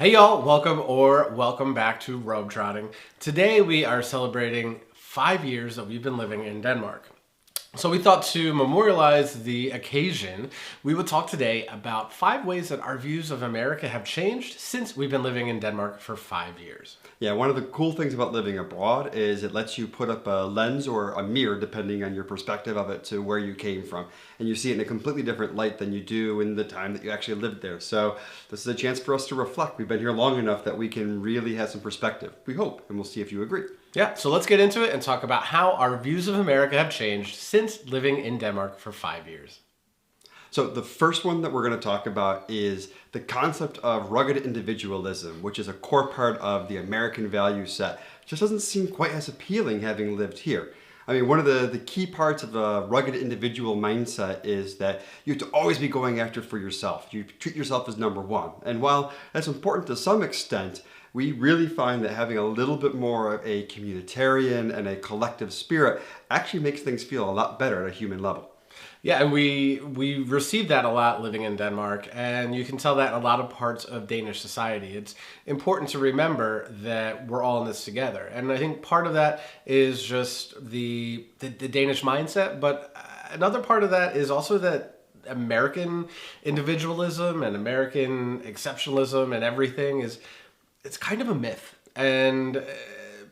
Hey y'all, welcome back to Robe Trotting. Today we are celebrating 5 years that we've been living in Denmark. So we thought to memorialize the occasion, we would talk today about 5 ways that our views of America have changed since we've been living in Denmark for 5 years. Yeah, one of the cool things about living abroad is it lets you put up a lens or a mirror, depending on your perspective of it, to where you came from. And you see it in a completely different light than you do in the time that you actually lived there. So this is a chance for us to reflect. We've been here long enough that we can really have some perspective. We hope, and we'll see if you agree. Yeah, so let's get into it and talk about how our views of America have changed since living in Denmark for 5 years. So the first one that we're going to talk about is the concept of rugged individualism, which is a core part of the American value set. It just doesn't seem quite as appealing having lived here. I mean, one of the key parts of a rugged individual mindset is that you have to always be going after for yourself. You treat yourself as number one. And while that's important to some extent, we really find that having a little bit more of a communitarian and a collective spirit actually makes things feel a lot better at a human level. Yeah, and we received that a lot living in Denmark, and you can tell that in a lot of parts of Danish society. It's important to remember that we're all in this together, and I think part of that is just the Danish mindset, but another part of that is also that American individualism and American exceptionalism and everything it's kind of a myth, and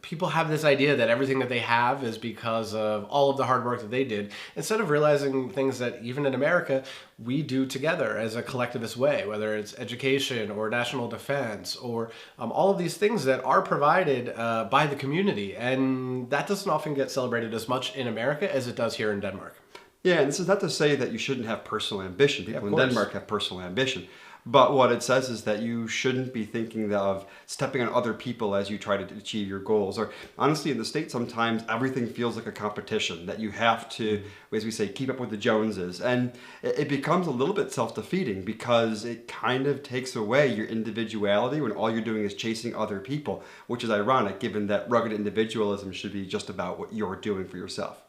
people have this idea that everything that they have is because of all of the hard work that they did, instead of realizing things that even in America we do together as a collectivist way, whether it's education or national defense or all of these things that are provided by the community. And that doesn't often get celebrated as much in America as it does here in Denmark. Yeah, and this is not to say that you shouldn't have personal ambition. People in course. Denmark have personal ambition. But what it says is that you shouldn't be thinking of stepping on other people as you try to achieve your goals. Or honestly, in the States, sometimes everything feels like a competition, that you have to, as we say, keep up with the Joneses. And it becomes a little bit self-defeating because it kind of takes away your individuality when all you're doing is chasing other people, which is ironic given that rugged individualism should be just about what you're doing for yourself.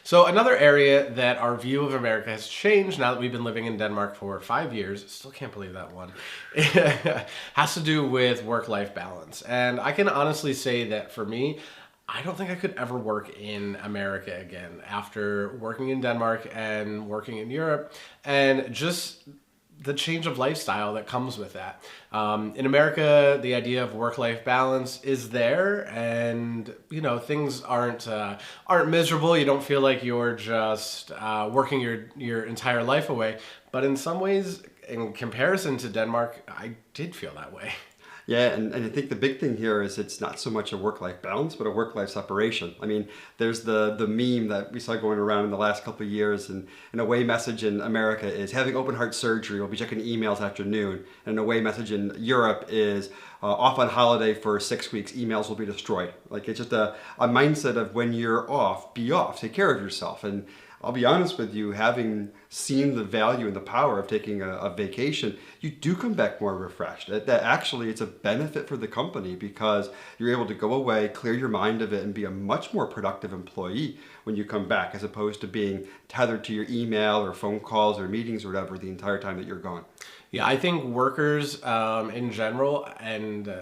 So another area that our view of America has changed now that we've been living in Denmark for 5 years, still can't believe that one, has to do with work-life balance. And I can honestly say that for me, I don't think I could ever work in America again after working in Denmark and working in Europe, and just the change of lifestyle that comes with that. In America, the idea of work-life balance is there, and things aren't miserable. You don't feel like you're just working your entire life away. But in some ways, in comparison to Denmark, I did feel that way. Yeah, and I think the big thing here is it's not so much a work-life balance, but a work-life separation. I mean, there's the meme that we saw going around in the last couple of years, and an away message in America is having open heart surgery, we'll be checking emails after noon. And an away message in Europe is off on holiday for 6 weeks, emails will be destroyed. Like, it's just a mindset of when you're off, be off, take care of yourself. And I'll be honest with you, having seen the value and the power of taking a vacation, you do come back more refreshed. That actually, it's a benefit for the company because you're able to go away, clear your mind of it, and be a much more productive employee when you come back, as opposed to being tethered to your email or phone calls or meetings or whatever the entire time that you're gone. Yeah, I think workers in general, and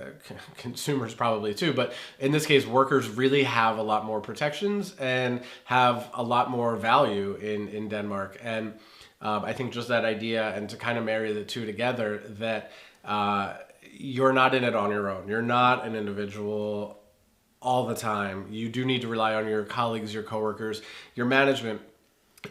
consumers probably too, but in this case, workers really have a lot more protections and have a lot more value in Denmark. And I think just that idea, and to kind of marry the two together, that you're not in it on your own. You're not an individual all the time. You do need to rely on your colleagues, your coworkers, your management,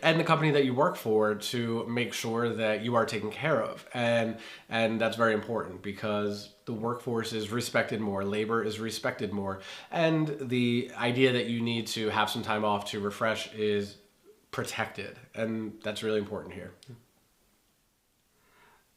and the company that you work for to make sure that you are taken care of. And that's very important because the workforce is respected more, labor is respected more, and the idea that you need to have some time off to refresh is protected. And that's really important here.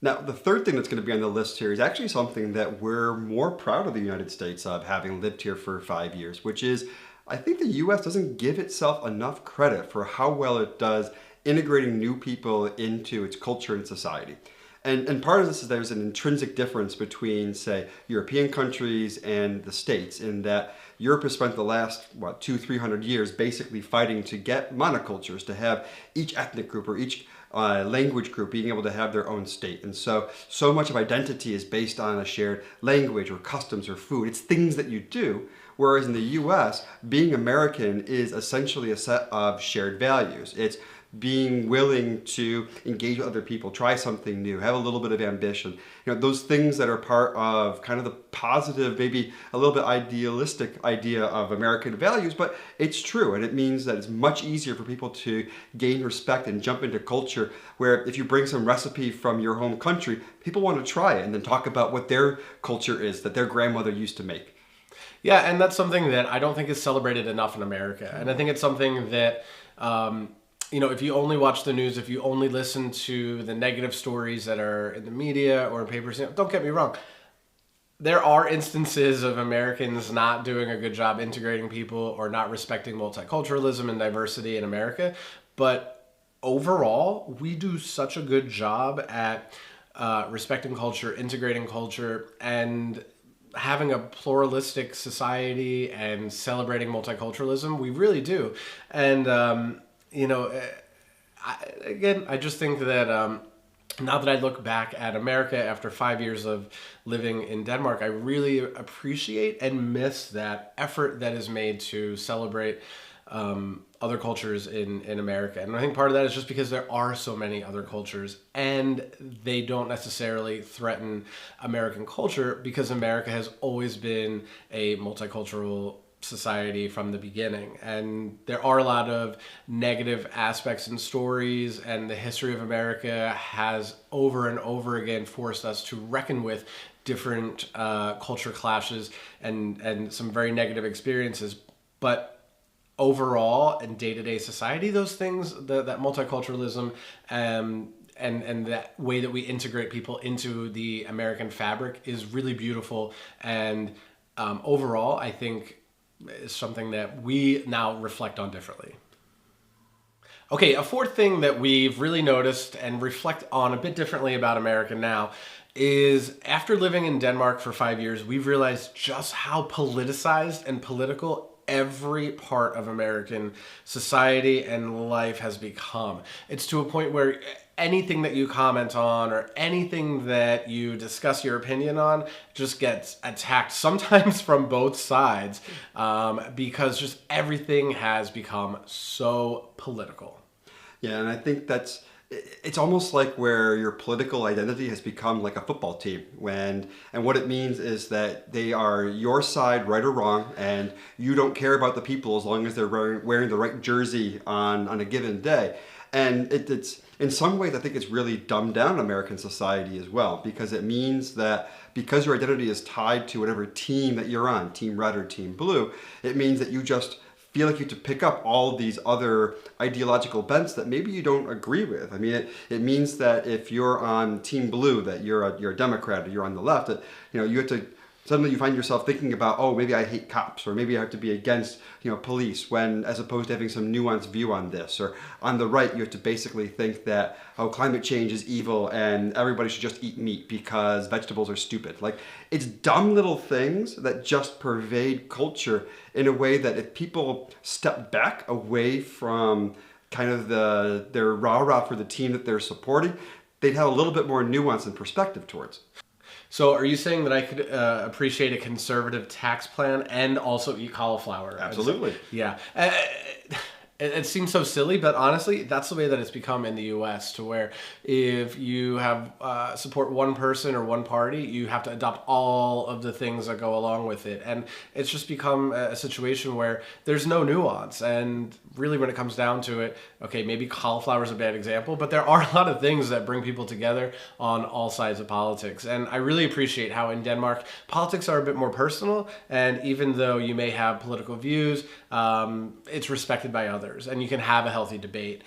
Now, the third thing that's going to be on the list here is actually something that we're more proud of the United States of, having lived here for 5 years, which is I think the U.S. doesn't give itself enough credit for how well it does integrating new people into its culture and society. And part of this is there's an intrinsic difference between, say, European countries and the States, in that Europe has spent the last, 200-300 years basically fighting to get monocultures, to have each ethnic group or each language group being able to have their own state. And so much of identity is based on a shared language or customs or food. It's things that you do. Whereas in the US, being American is essentially a set of shared values. It's being willing to engage with other people, try something new, have a little bit of ambition. Those things that are part of kind of the positive, maybe a little bit idealistic idea of American values, but it's true. And it means that it's much easier for people to gain respect and jump into culture where if you bring some recipe from your home country, people want to try it and then talk about what their culture is that their grandmother used to make. Yeah, and that's something that I don't think is celebrated enough in America. And I think it's something that, if you only watch the news, if you only listen to the negative stories that are in the media or in papers, don't get me wrong. There are instances of Americans not doing a good job integrating people or not respecting multiculturalism and diversity in America. But overall, we do such a good job at respecting culture, integrating culture, and having a pluralistic society and celebrating multiculturalism. We really do. And, I just think that now that I look back at America after 5 years of living in Denmark, I really appreciate and miss that effort that is made to celebrate other cultures in America. And I think part of that is just because there are so many other cultures and they don't necessarily threaten American culture because America has always been a multicultural society from the beginning. And there are a lot of negative aspects and stories, and the history of America has over and over again forced us to reckon with different culture clashes and some very negative experiences. But overall, in day-to-day society, those things, that multiculturalism and that way that we integrate people into the American fabric is really beautiful. And overall, I think is something that we now reflect on differently. Okay, a fourth thing that we've really noticed and reflect on a bit differently about America now is after living in Denmark for 5 years, we've realized just how politicized and political every part of American society and life has become. It's to a point where anything that you comment on or anything that you discuss your opinion on just gets attacked, sometimes from both sides, because just everything has become so political. Yeah, and I think it's almost like where your political identity has become like a football team. And what it means is that they are your side, right or wrong, and you don't care about the people as long as they're wearing the right jersey on a given day. And it's in some ways, I think it's really dumbed down American society as well, because it means that because your identity is tied to whatever team that you're on, Team Red or Team Blue, it means that you just feel like you have to pick up all these other ideological bents that maybe you don't agree with. I mean, it means that if you're on Team Blue, that you're a Democrat or you're on the left, that you have to suddenly you find yourself thinking about, oh, maybe I hate cops, or maybe I have to be against police, when as opposed to having some nuanced view on this. Or on the right, you have to basically think that climate change is evil and everybody should just eat meat because vegetables are stupid. Like, it's dumb little things that just pervade culture in a way that if people step back away from kind of their rah-rah for the team that they're supporting, they'd have a little bit more nuance and perspective towards. So are you saying that I could appreciate a conservative tax plan and also eat cauliflower? Absolutely. Yeah. It seems so silly, but honestly, that's the way that it's become in the U.S., to where if you have support one person or one party, you have to adopt all of the things that go along with it. And it's just become a situation where there's no nuance. And really, when it comes down to it, okay, maybe cauliflower is a bad example, but there are a lot of things that bring people together on all sides of politics. And I really appreciate how in Denmark, politics are a bit more personal. And even though you may have political views, it's respected by others. And you can have a healthy debate.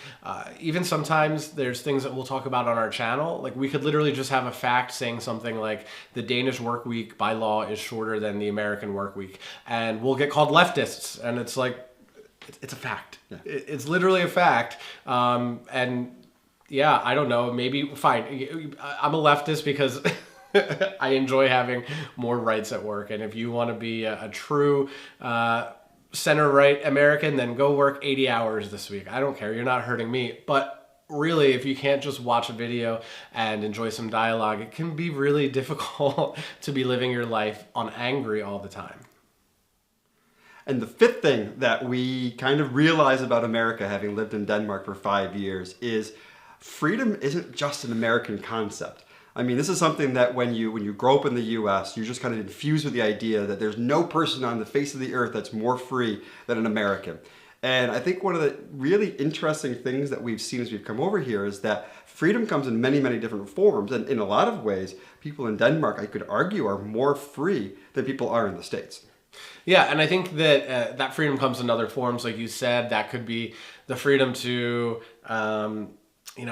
Even sometimes there's things that we'll talk about on our channel. Like, we could literally just have a fact saying something like the Danish work week by law is shorter than the American work week. And we'll get called leftists. And it's like, it's a fact. Yeah. It's literally a fact. And yeah, I don't know, maybe, fine. I'm a leftist because I enjoy having more rights at work. And if you want to be a true center-right American, then go work 80 hours this week. I don't care. You're not hurting me. But really, if you can't just watch a video and enjoy some dialogue, it can be really difficult to be living your life on angry all the time. And the fifth thing that we kind of realize about America, having lived in Denmark for 5 years, is freedom isn't just an American concept. I mean, this is something that when you grow up in the US, you're just kind of infused with the idea that there's no person on the face of the earth that's more free than an American. And I think one of the really interesting things that we've seen as we've come over here is that freedom comes in many, many different forms. And in a lot of ways, people in Denmark, I could argue, are more free than people are in the States. Yeah, and I think that that freedom comes in other forms, like you said. That could be the freedom to,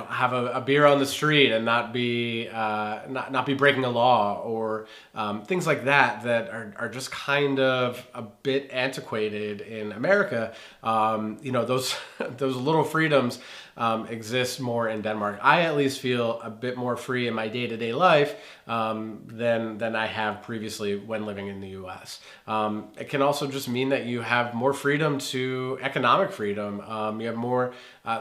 have a beer on the street and not be breaking a law, or things like that are just kind of a bit antiquated in America. Those those little freedoms exist more in Denmark. I at least feel a bit more free in my day-to-day life than I have previously when living in the U.S. It can also just mean that you have more freedom to economic freedom. You have more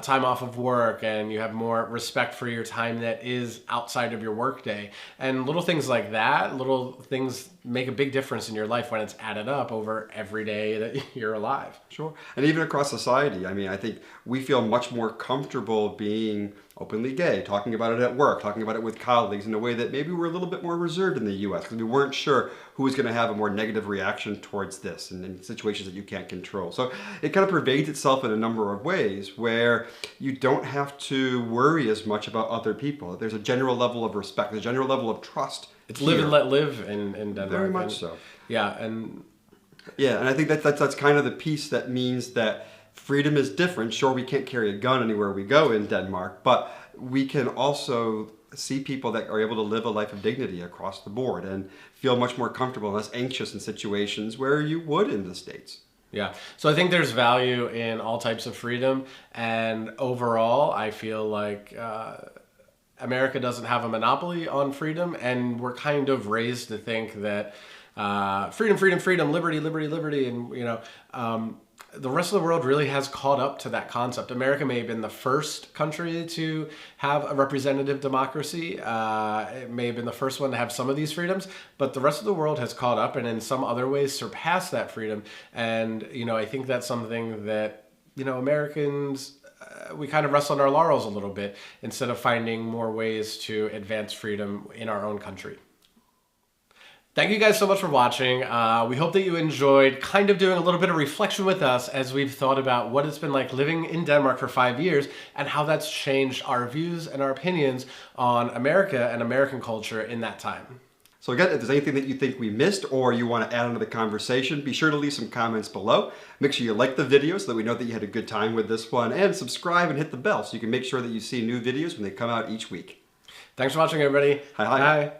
time off of work, and you have more respect for your time that is outside of your workday. And little things like that, little things make a big difference in your life when it's added up over every day that you're alive. Sure. And even across society, I mean, I think we feel much more comfortable being openly gay, talking about it at work, talking about it with colleagues in a way that maybe we're a little bit more reserved in the U.S. because we weren't sure who was going to have a more negative reaction towards this and in situations that you can't control. So it kind of pervades itself in a number of ways where you don't have to worry as much about other people. There's a general level of respect, a general level of trust. It's live and let live in Denmark. Very much so. Yeah, and I think that's kind of the piece that means that freedom is different. Sure, we can't carry a gun anywhere we go in Denmark, but we can also see people that are able to live a life of dignity across the board and feel much more comfortable and less anxious in situations where you would in the States. Yeah. So I think there's value in all types of freedom, and overall, I feel like America doesn't have a monopoly on freedom, and we're kind of raised to think that freedom, freedom, freedom, liberty, liberty, liberty, and the rest of the world really has caught up to that concept. America may have been the first country to have a representative democracy. It may have been the first one to have some of these freedoms, but the rest of the world has caught up and in some other ways surpassed that freedom. And, I think that's something that, Americans, we kind of rest on our laurels a little bit instead of finding more ways to advance freedom in our own country. Thank you guys so much for watching. We hope that you enjoyed kind of doing a little bit of reflection with us as we've thought about what it's been like living in Denmark for 5 years and how that's changed our views and our opinions on America and American culture in that time. So again, if there's anything that you think we missed or you want to add onto the conversation, be sure to leave some comments below. Make sure you like the video so that we know that you had a good time with this one, and subscribe and hit the bell so you can make sure that you see new videos when they come out each week. Thanks for watching, everybody. Hi. Bye.